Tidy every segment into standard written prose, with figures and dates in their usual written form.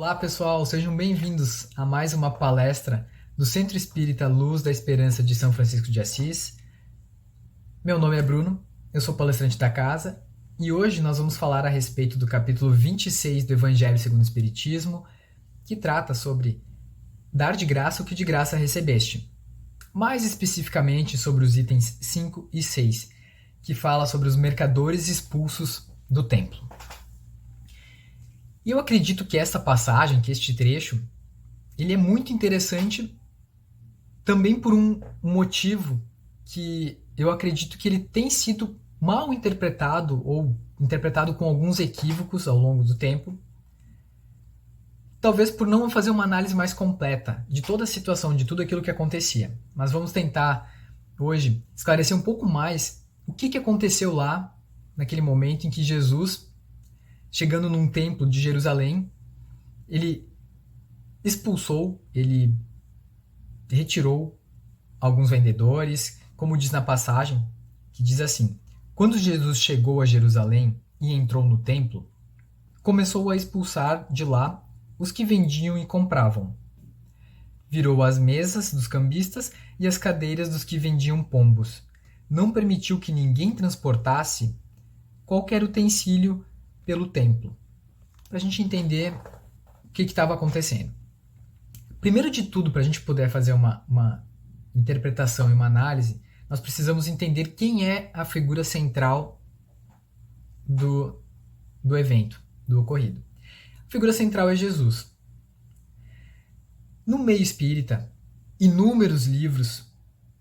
Olá pessoal, sejam bem-vindos a mais uma palestra do Centro Espírita Luz da Esperança de São Francisco de Assis. Meu nome é Bruno, eu sou palestrante da casa e hoje nós vamos falar a respeito do capítulo 26 do Evangelho segundo o Espiritismo, que trata sobre dar de graça o que de graça recebeste. Mais especificamente sobre os itens 5 e 6, que fala sobre os mercadores expulsos do templo. E eu acredito que esta passagem, que este trecho, ele é muito interessante também por um motivo que eu acredito que ele tem sido mal interpretado ou interpretado com alguns equívocos ao longo do tempo, talvez por não fazer uma análise mais completa de toda a situação, de tudo aquilo que acontecia. Mas vamos tentar hoje esclarecer um pouco mais o que aconteceu lá, naquele momento em que Jesus, chegando num templo de Jerusalém, ele expulsou, ele retirou alguns vendedores, como diz na passagem, que diz assim: quando Jesus chegou a Jerusalém e entrou no templo, começou a expulsar de lá os que vendiam e compravam. Virou as mesas dos cambistas e as cadeiras dos que vendiam pombos. Não permitiu que ninguém transportasse qualquer utensílio pelo templo, para a gente entender o que estava acontecendo. Primeiro de tudo, para a gente poder fazer uma interpretação e uma análise, nós precisamos entender quem é a figura central do evento, do ocorrido. A figura central é Jesus. No meio espírita, inúmeros livros,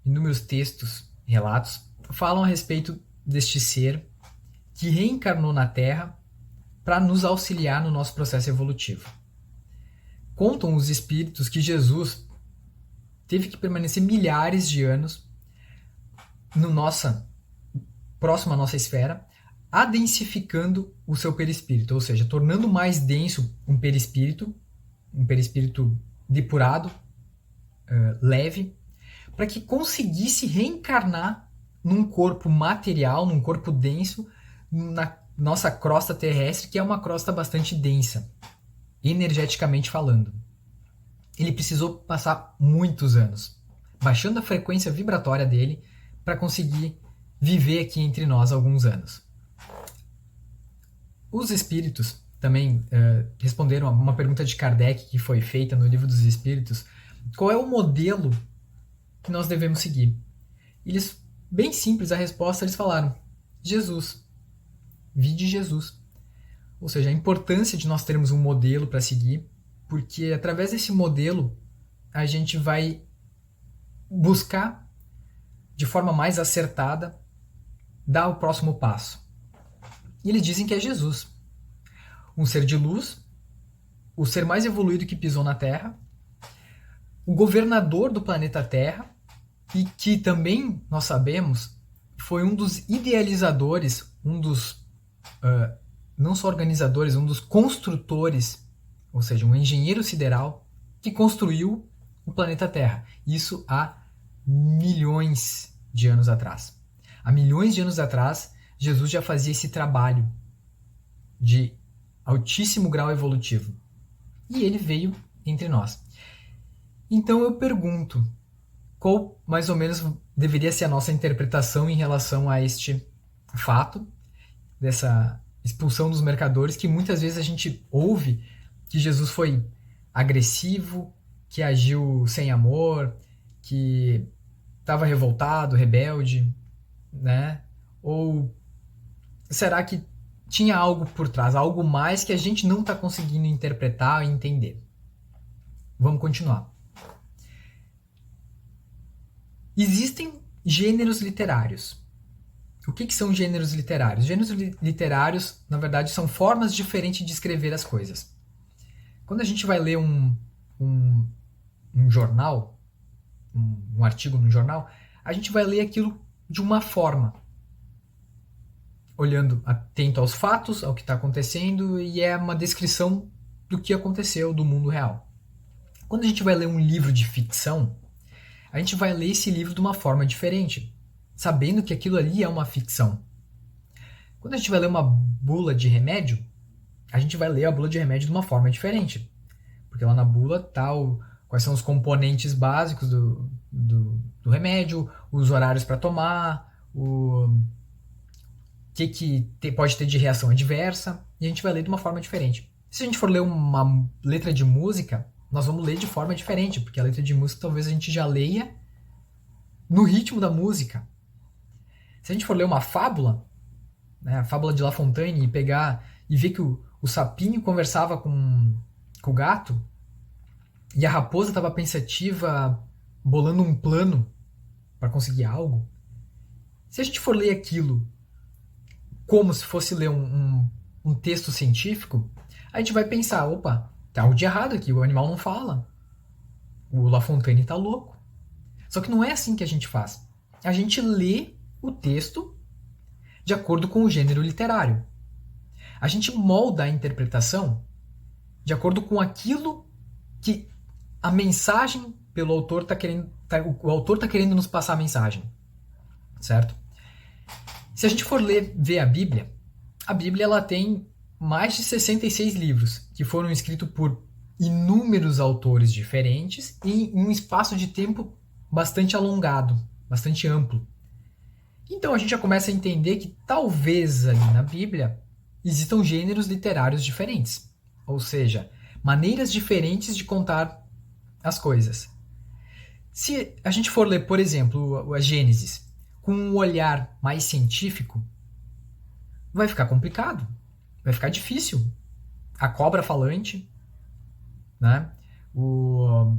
inúmeros textos, relatos, falam a respeito deste ser que reencarnou na Terra para nos auxiliar no nosso processo evolutivo. Contam os espíritos que Jesus teve que permanecer milhares de anos próximo à nossa esfera, adensificando o seu perispírito, ou seja, tornando mais denso um perispírito depurado, leve, para que conseguisse reencarnar num corpo material, num corpo denso, na nossa crosta terrestre, que é uma crosta bastante densa, energeticamente falando. Ele precisou passar muitos anos, baixando a frequência vibratória dele, para conseguir viver aqui entre nós alguns anos. Os espíritos também responderam a uma pergunta de Kardec que foi feita no Livro dos Espíritos: qual é o modelo que nós devemos seguir? Eles, bem simples a resposta, eles falaram: Jesus. Vide Jesus. Ou seja, a importância de nós termos um modelo para seguir, porque através desse modelo a gente vai buscar de forma mais acertada dar o próximo passo. E eles dizem que é Jesus, um ser de luz, o ser mais evoluído que pisou na Terra, o governador do planeta Terra, e que também, nós sabemos, foi um dos idealizadores, não só organizadores, um dos construtores, ou seja, um engenheiro sideral que construiu o planeta Terra. Isso há milhões de anos atrás. Há milhões de anos atrás, Jesus já fazia esse trabalho de altíssimo grau evolutivo. E ele veio entre nós. Então eu pergunto, qual mais ou menos deveria ser a nossa interpretação em relação a este fato, dessa expulsão dos mercadores, que muitas vezes a gente ouve que Jesus foi agressivo, que agiu sem amor, que estava revoltado, rebelde, né? Ou será que tinha algo por trás, algo mais que a gente não está conseguindo interpretar e entender? Vamos continuar. Existem gêneros literários. O que são gêneros literários? Gêneros literários, na verdade, são formas diferentes de escrever as coisas. Quando a gente vai ler um jornal, um artigo num jornal, a gente vai ler aquilo de uma forma, olhando atento aos fatos, ao que está acontecendo, e é uma descrição do que aconteceu do mundo real. Quando a gente vai ler um livro de ficção, a gente vai ler esse livro de uma forma diferente, sabendo que aquilo ali é uma ficção. Quando a gente vai ler uma bula de remédio, a gente vai ler a bula de remédio de uma forma diferente, porque lá na bula tá quais são os componentes básicos do remédio, os horários para tomar, o pode ter de reação adversa, e a gente vai ler de uma forma diferente. Se a gente for ler uma letra de música, nós vamos ler de forma diferente, porque a letra de música talvez a gente já leia no ritmo da música. Se a gente for ler uma fábula, né, a fábula de La Fontaine, e pegar e ver que o sapinho conversava com o gato, e a raposa estava pensativa, bolando um plano para conseguir algo. Se a gente for ler aquilo como se fosse ler um texto científico, a gente vai pensar, opa, tá algo de errado aqui, o animal não fala. O La Fontaine tá louco. Só que não é assim que a gente faz. A gente lê o texto de acordo com o gênero literário. A gente molda a interpretação de acordo com aquilo que a mensagem pelo autor tá querendo, o autor está querendo nos passar a mensagem, certo? Se a gente for ver a Bíblia ela tem mais de 66 livros que foram escritos por inúmeros autores diferentes e em um espaço de tempo bastante alongado, bastante amplo. Então a gente já começa a entender que talvez ali na Bíblia existam gêneros literários diferentes, ou seja, maneiras diferentes de contar as coisas. Se a gente for ler, por exemplo, a Gênesis com um olhar mais científico, vai ficar complicado, vai ficar difícil. A cobra falante, né? O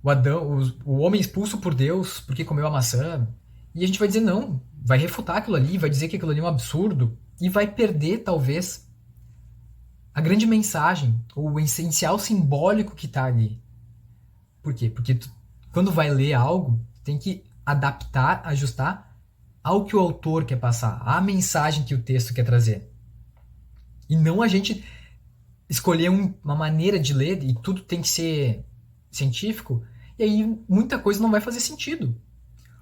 Adão, o homem expulso por Deus porque comeu a maçã, e a gente vai dizer não, vai refutar aquilo ali, vai dizer que aquilo ali é um absurdo, e vai perder, talvez, a grande mensagem, ou o essencial simbólico que está ali. Por quê? Porque quando vai ler algo, tem que adaptar, ajustar ao que o autor quer passar, à mensagem que o texto quer trazer. E não a gente escolher uma maneira de ler e tudo tem que ser científico, e aí muita coisa não vai fazer sentido.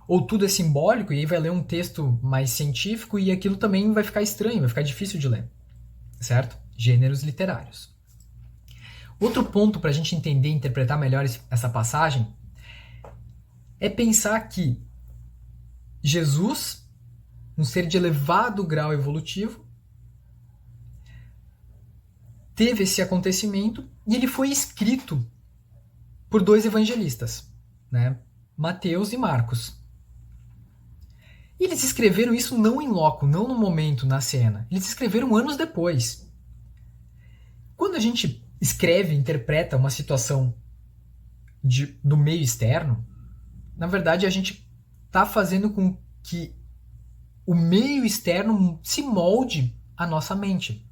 Ou tudo é simbólico e aí vai ler um texto mais científico e aquilo também vai ficar estranho, vai ficar difícil de ler. Certo? Gêneros literários. Outro ponto para a gente entender e interpretar melhor essa passagem é pensar que Jesus, um ser de elevado grau evolutivo, teve esse acontecimento e ele foi escrito por dois evangelistas, né? Mateus e Marcos. E eles escreveram isso não em loco, não no momento, na cena. Eles escreveram anos depois. Quando a gente escreve, interpreta uma situação do meio externo, na verdade a gente está fazendo com que o meio externo se molde a nossa mente.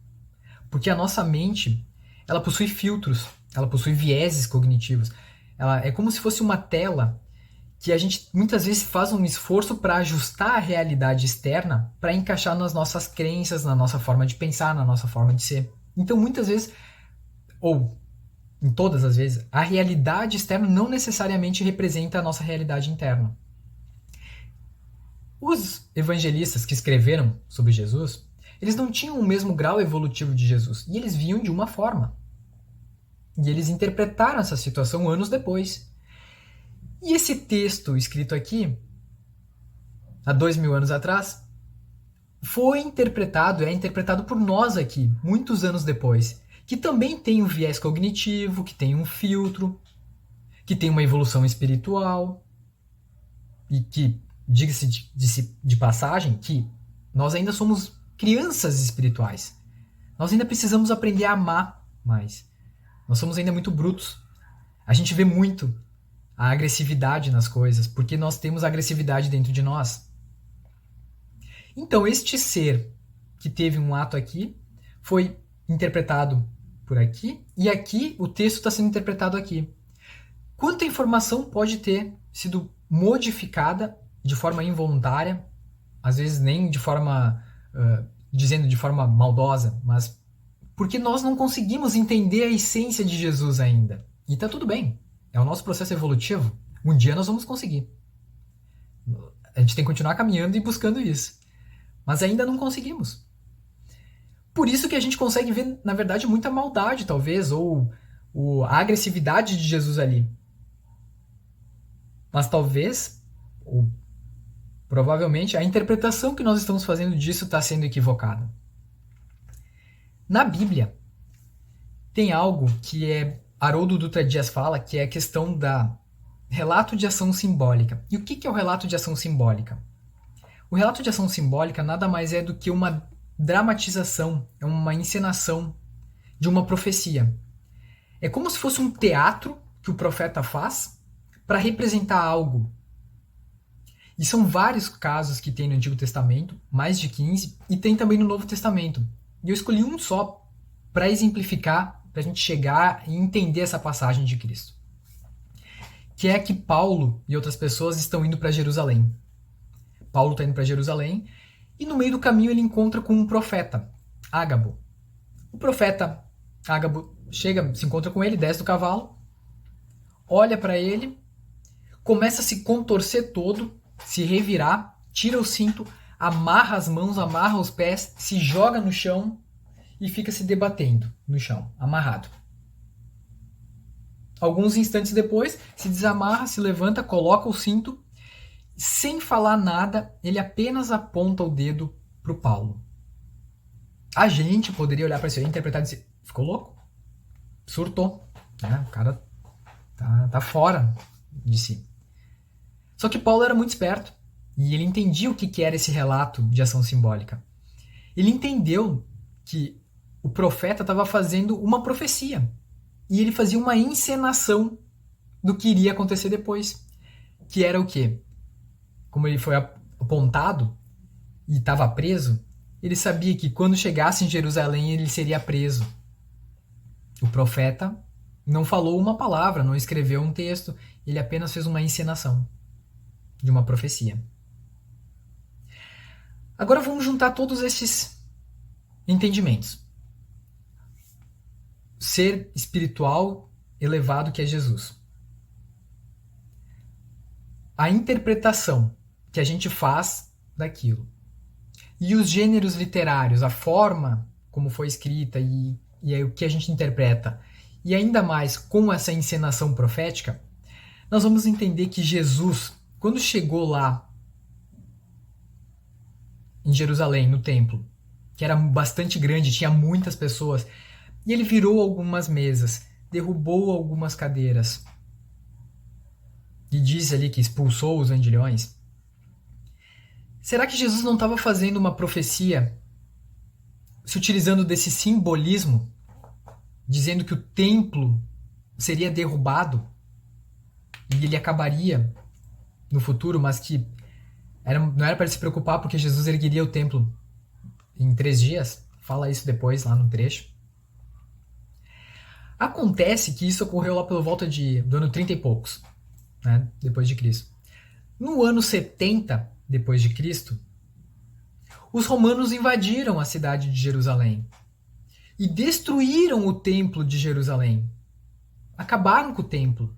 Porque a nossa mente, ela possui filtros, ela possui vieses cognitivos. Ela é como se fosse uma tela que a gente muitas vezes faz um esforço para ajustar a realidade externa para encaixar nas nossas crenças, na nossa forma de pensar, na nossa forma de ser. Então muitas vezes, ou em todas as vezes, a realidade externa não necessariamente representa a nossa realidade interna. Os evangelistas que escreveram sobre Jesus, eles não tinham o mesmo grau evolutivo de Jesus, e eles viam de uma forma. E eles interpretaram essa situação anos depois. E esse texto escrito aqui, há 2000 anos atrás, foi interpretado, é interpretado por nós aqui, muitos anos depois, que também tem um viés cognitivo, que tem um filtro, que tem uma evolução espiritual, e que, diga-se de passagem, que nós ainda somos crianças espirituais. Nós ainda precisamos aprender a amar mais. Nós somos ainda muito brutos. A gente vê muito a agressividade nas coisas, porque nós temos agressividade dentro de nós. Então, este ser que teve um ato aqui foi interpretado por aqui, e aqui o texto está sendo interpretado aqui. Quanta informação pode ter sido modificada de forma involuntária, às vezes nem de forma, dizendo de forma maldosa, mas porque nós não conseguimos entender a essência de Jesus ainda. E tá tudo bem. É o nosso processo evolutivo. Um dia nós vamos conseguir. A gente tem que continuar caminhando e buscando isso. Mas ainda não conseguimos. Por isso que a gente consegue ver, na verdade, muita maldade, talvez, ou a agressividade de Jesus ali. Mas talvez, ou provavelmente, a interpretação que nós estamos fazendo disso está sendo equivocada. Na Bíblia, tem algo que Haroldo Dutra Dias fala, que é a questão da relato de ação simbólica. E o que é o relato de ação simbólica? O relato de ação simbólica nada mais é do que uma dramatização, é uma encenação de uma profecia. É como se fosse um teatro que o profeta faz para representar algo. E são vários casos que tem no Antigo Testamento, mais de 15, e tem também no Novo Testamento. E eu escolhi um só para exemplificar, para a gente chegar e entender essa passagem de Cristo. Que é que Paulo e outras pessoas estão indo para Jerusalém. Paulo está indo para Jerusalém e no meio do caminho ele encontra com um profeta, Ágabo. O profeta Ágabo chega, se encontra com ele, desce do cavalo, olha para ele, começa a se contorcer todo, se revirar, tira o cinto, amarra as mãos, amarra os pés, se joga no chão e fica se debatendo no chão, amarrado. Alguns instantes depois, se desamarra, se levanta, coloca o cinto, sem falar nada, ele apenas aponta o dedo pro Paulo. A gente poderia olhar para isso aí e interpretar e dizer, ficou louco? Surtou. O cara tá fora de si. Só que Paulo era muito esperto e ele entendia o que era esse relato de ação simbólica. Ele entendeu que o profeta estava fazendo uma profecia e ele fazia uma encenação do que iria acontecer depois. Que era o quê? Como ele foi apontado e estava preso, ele sabia que quando chegasse em Jerusalém ele seria preso. O profeta não falou uma palavra, não escreveu um texto, ele apenas fez uma encenação de uma profecia. Agora vamos juntar todos esses entendimentos. Ser espiritual elevado que é Jesus. A interpretação que a gente faz daquilo. E os gêneros literários, a forma como foi escrita e aí o que a gente interpreta. E ainda mais com essa encenação profética, nós vamos entender que Jesus, quando chegou lá em Jerusalém, no templo, que era bastante grande, tinha muitas pessoas, e ele virou algumas mesas, derrubou algumas cadeiras, e diz ali que expulsou os vendilhões. Será que Jesus não estava fazendo uma profecia se utilizando desse simbolismo, dizendo que o templo seria derrubado e ele acabaria no futuro, mas que não era para se preocupar porque Jesus ergueria o templo em 3 dias? Fala isso depois lá no trecho. Acontece que isso ocorreu lá pela volta do ano 30 e poucos, né, depois de Cristo. No ano 70 depois de Cristo, os romanos invadiram a cidade de Jerusalém e destruíram o templo de Jerusalém. Acabaram com o templo,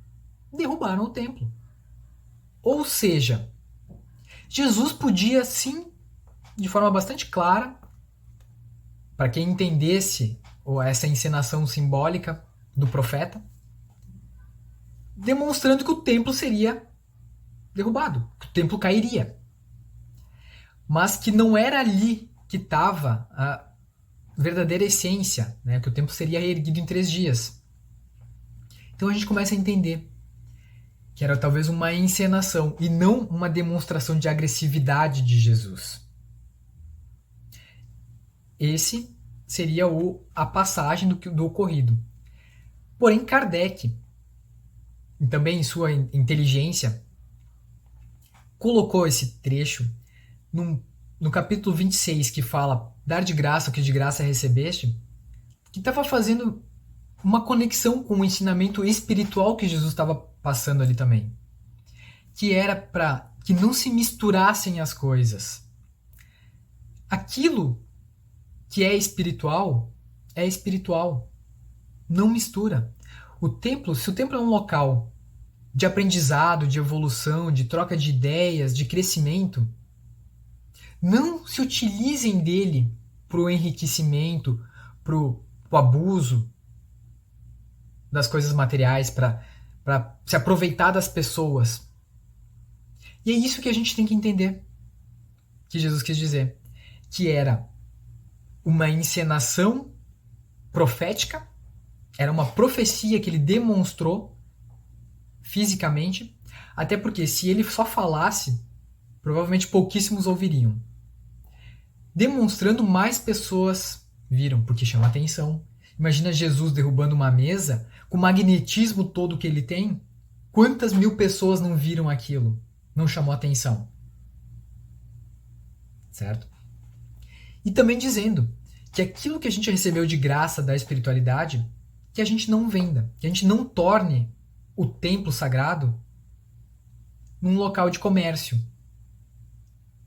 derrubaram o templo. Ou seja, Jesus podia sim, de forma bastante clara, para quem entendesse essa encenação simbólica do profeta, demonstrando que o templo seria derrubado, que o templo cairia. Mas que não era ali que estava a verdadeira essência, né? Que o templo seria reerguido em 3 dias. Então a gente começa a entender que era talvez uma encenação e não uma demonstração de agressividade de Jesus. Esse seria a passagem do ocorrido. Porém, Kardec, também em sua inteligência, colocou esse trecho no capítulo 26, que fala dar de graça o que de graça recebeste, que estava fazendo uma conexão com o ensinamento espiritual que Jesus estava passando ali também. Que era para que não se misturassem as coisas. Aquilo que é espiritual. Não mistura. Se o templo é um local de aprendizado, de evolução, de troca de ideias, de crescimento, não se utilizem dele para o enriquecimento, para o abuso das coisas materiais, para se aproveitar das pessoas. E é isso que a gente tem que entender, que Jesus quis dizer, que era uma encenação profética, era uma profecia que ele demonstrou fisicamente, até porque se ele só falasse, provavelmente pouquíssimos ouviriam. Demonstrando, mais pessoas viram, porque chama atenção. Imagina Jesus derrubando uma mesa, com o magnetismo todo que ele tem, quantas mil pessoas não viram aquilo? Não chamou atenção. Certo? E também dizendo que aquilo que a gente recebeu de graça da espiritualidade, que a gente não venda, que a gente não torne o templo sagrado num local de comércio.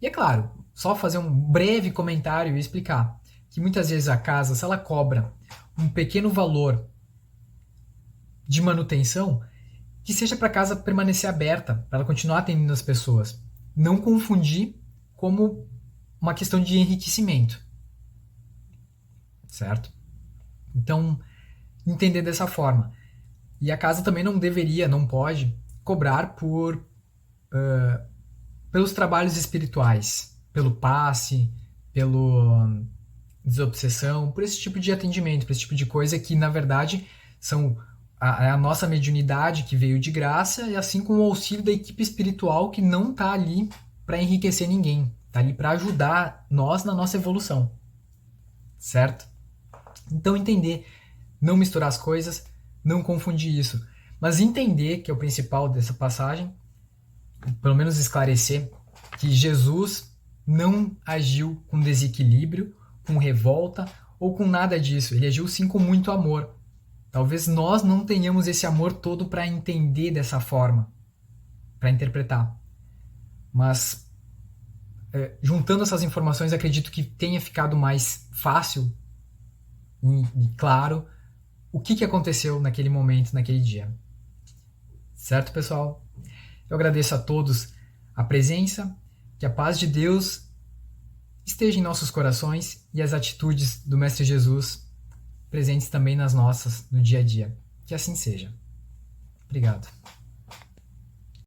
E é claro, só fazer um breve comentário e explicar que muitas vezes a casa, se ela cobra um pequeno valor de manutenção, que seja para a casa permanecer aberta, para ela continuar atendendo as pessoas. Não confundir como uma questão de enriquecimento. Certo? Então, entender dessa forma. E a casa também não deveria, não pode, cobrar pelos trabalhos espirituais, pelo passe, pelo desobsessão, por esse tipo de atendimento, por esse tipo de coisa que, na verdade, são a nossa mediunidade que veio de graça, e assim como o auxílio da equipe espiritual que não está ali para enriquecer ninguém, está ali para ajudar nós na nossa evolução. Certo? Então entender, não misturar as coisas, não confundir isso, mas entender, que é o principal dessa passagem, pelo menos esclarecer, que Jesus não agiu com desequilíbrio, com revolta ou com nada disso. Ele agiu sim com muito amor. Talvez nós não tenhamos esse amor todo para entender dessa forma, para interpretar. Mas juntando essas informações, acredito que tenha ficado mais fácil e claro o que aconteceu naquele momento, naquele dia. Certo, pessoal? Eu agradeço a todos a presença, que a paz de Deus esteja em nossos corações e as atitudes do Mestre Jesus presentes também nas nossas, no dia a dia. Que assim seja. Obrigado.